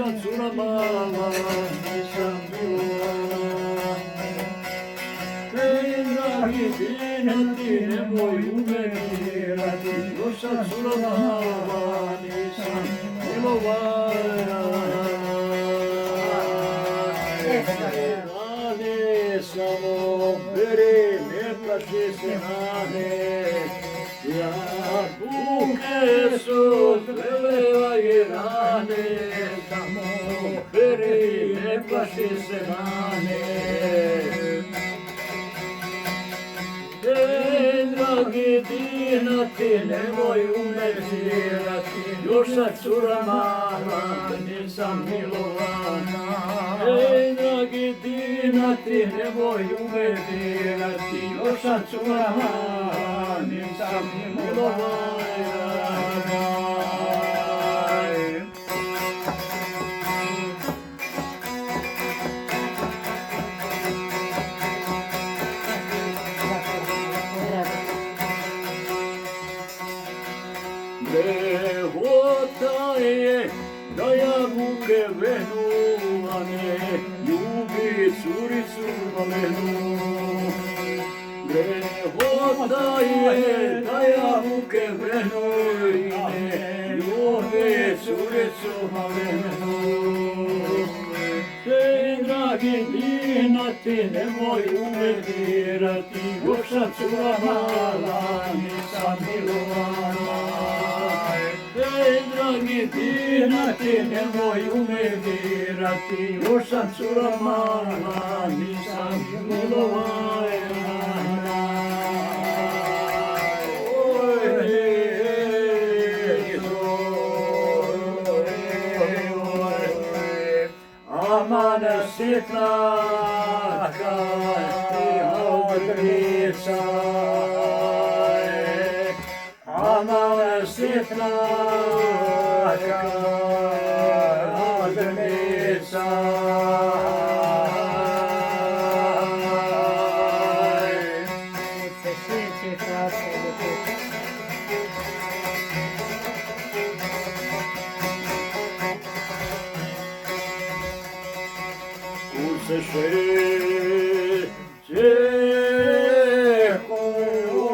loša cura mala, nisam milovan. Ej, dragi sine, ti nemoj umirati, loša cura mala, nisam milovan. Rane samo beri, ne plaši se rane, jabuke su zrele i rane, samo beri, ne plaši se rane. Ej, dragi Dina, ti nemoj umirati, loša cura mala, nisam milovana. Ej, dragi Dina, ti nemoj umirati, loša cura mala, nisam milovana. Drehota je da jabuke venuvane, ljubi curicu malenu. Drehota je da jabuke venuvane, ljubi curicu malenu. Ej, dragi Dina, ti nemoj umirati, loša cura mala, nisam milovana. Ej, dragi Dina, ti nemoj umirati, loša cura mala, nisam milovana. Amana sitna ti odlica, amana sitna odlica. Se šeće kuci,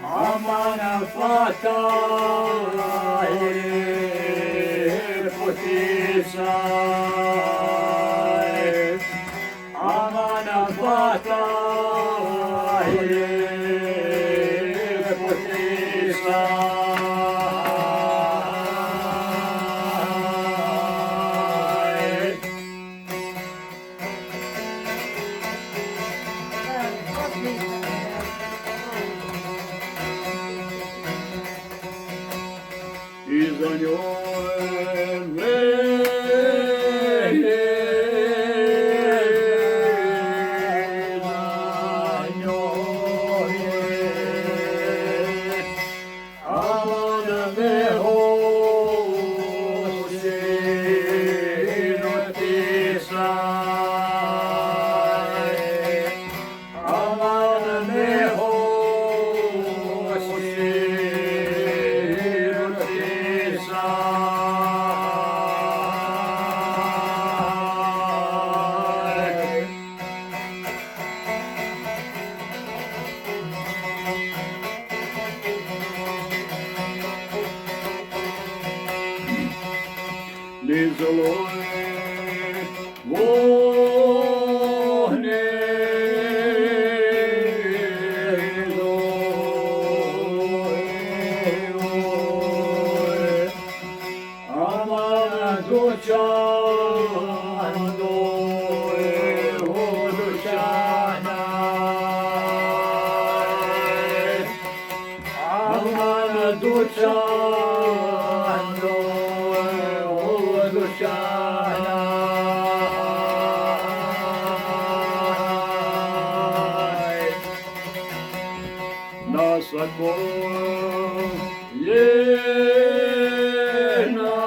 amana fata je potica, amana fata je potica. I za njoj mene, za njoj amana me hoće notisaj, amana me hoće. Nizoloje vohne zoje, amana dućan doje dućana, amana dućan doje dućana. Na svakom jedna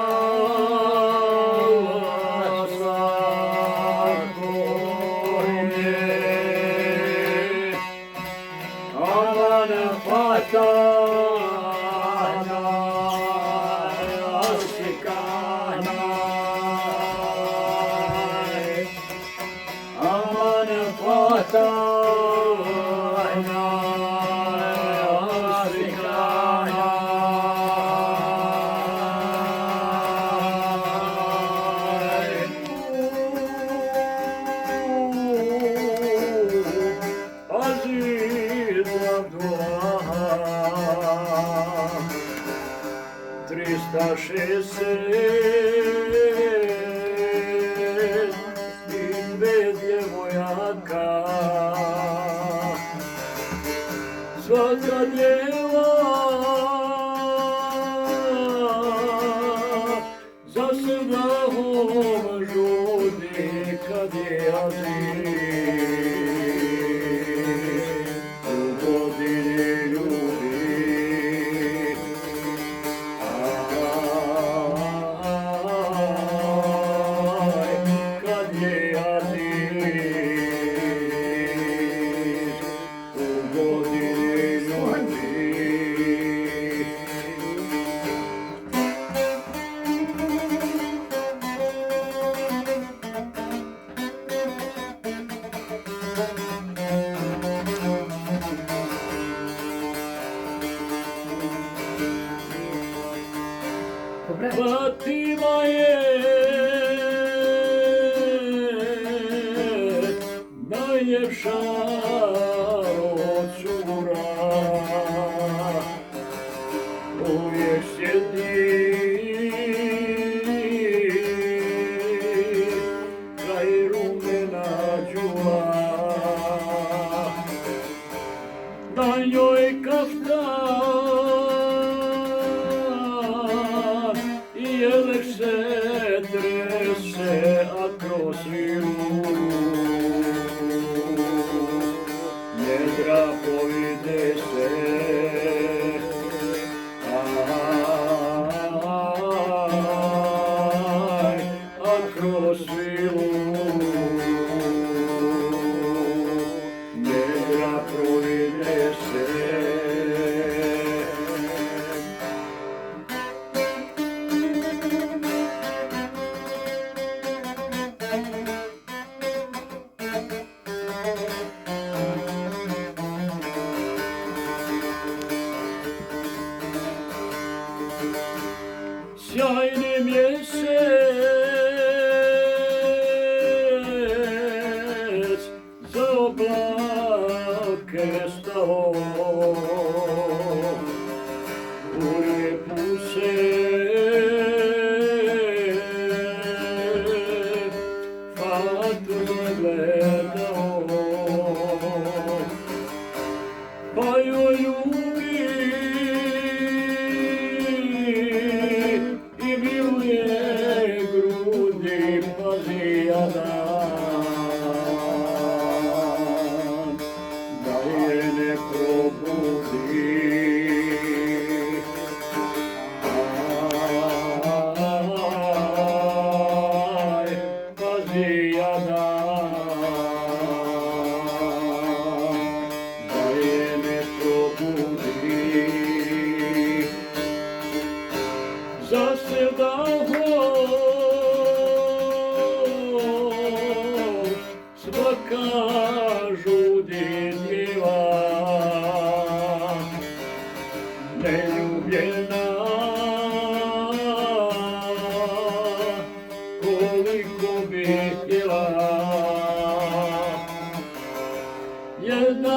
svakom je amana tajna oslikanja. A zidla dva 360 i bez djevojaka. Svaka djeva za sedahom žudi kad je azil u godini ljubi. Aj, kad je azil u godini ljubi. Fatima je najljepša od cura, uvijek sjedi kraj rumena đula. Na njoj kaftan i jelek se trese, a kroz svilu njedra povide se. Aj, a kroz svilu njedra povide se. Sjajni mjesec za oblake stao, u lijepu se Fatmu gledao, pa joj ljubi i miluje grudi, pazi jadan da je ne probudi. Aj, pazi jadan da je ne probudi. Zasedahom svaka žudi djeva, neljubljena, koliko bi htjela. Jedna